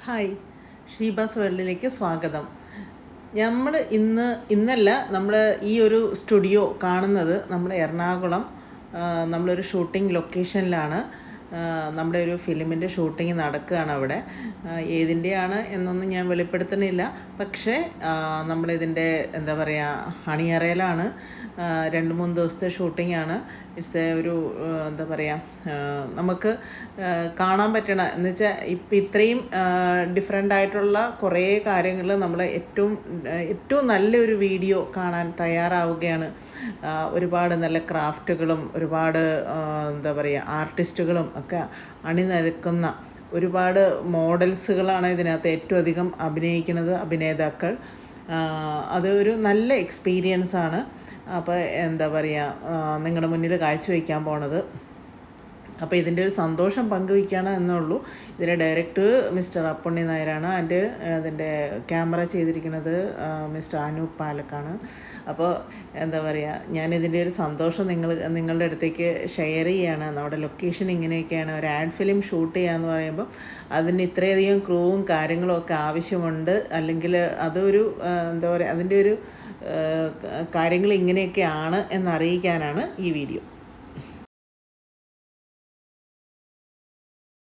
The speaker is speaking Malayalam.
ഹായ്, ഷീബാസ് വേൾഡിലേക്ക് സ്വാഗതം. ഇന്നല്ല നമ്മൾ ഈ ഒരു സ്റ്റുഡിയോ കാണുന്നത് നമ്മൾ എറണാകുളം നമ്മളൊരു ഷൂട്ടിംഗ് ലൊക്കേഷനിലാണ്. നമ്മുടെ ഒരു ഫിലിമിൻ്റെ ഷൂട്ടിംഗ് നടക്കുകയാണ് അവിടെ. ഏതിൻ്റെയാണ് എന്നൊന്നും ഞാൻ വെളിപ്പെടുത്തുന്നില്ല. പക്ഷേ നമ്മളിതിൻ്റെ എന്താ പറയുക, അണിയറയിലാണ്. 2-3 ദിവസത്തെ ഷൂട്ടിംഗാണ്. ഒരു എന്താ പറയുക, നമുക്ക് കാണാൻ പറ്റണ എന്ന് വെച്ചാൽ ഇപ്പം ഇത്രയും ഡിഫറെൻ്റ് ആയിട്ടുള്ള കുറേ കാര്യങ്ങൾ നമ്മൾ ഏറ്റവും നല്ലൊരു വീഡിയോ കാണാൻ തയ്യാറാവുകയാണ്. ഒരുപാട് നല്ല ക്രാഫ്റ്റുകളും ഒരുപാട് എന്താ പറയുക ആർട്ടിസ്റ്റുകളും ഒക്കെ അണിനിരക്കുന്ന ഒരുപാട് മോഡൽസുകളാണ് ഇതിനകത്ത് ഏറ്റവും അധികം അഭിനയിക്കുന്നത്, അഭിനേതാക്കൾ. അതൊരു നല്ല എക്സ്പീരിയൻസാണ്. അപ്പോൾ എന്താ പറയുക, നിങ്ങളുടെ മുന്നിൽ കാഴ്ചവെക്കാൻ പോണത്. അപ്പോൾ ഇതിൻ്റെ ഒരു സന്തോഷം പങ്കുവയ്ക്കുകയാണ് എന്നുള്ളൂ. ഇതിൻ്റെ ഡയറക്ടർ മിസ്റ്റർ അപ്പുണ്ണി നായരാണ്. അതിൻ്റെ ക്യാമറ ചെയ്തിരിക്കുന്നത് മിസ്റ്റർ അനൂപ് പാലക്കാണ്. അപ്പോൾ എന്താ പറയുക, ഞാനിതിൻ്റെ ഒരു സന്തോഷം നിങ്ങളുടെ അടുത്തേക്ക് ഷെയർ ചെയ്യുകയാണ്. നമ്മുടെ ലൊക്കേഷൻ ഇങ്ങനെയൊക്കെയാണ്. ഒരു ആഡ് ഫിലിം ഷൂട്ട് ചെയ്യാന്ന് പറയുമ്പോൾ അതിന് ഇത്രയധികം ക്രൂവും കാര്യങ്ങളും ഒക്കെ ആവശ്യമുണ്ട്. അല്ലെങ്കിൽ അതൊരു എന്താ പറയുക, അതിൻ്റെ ഒരു കാര്യങ്ങൾ ഇങ്ങനെയൊക്കെയാണ് എന്നറിയിക്കാനാണ് ഈ വീഡിയോ.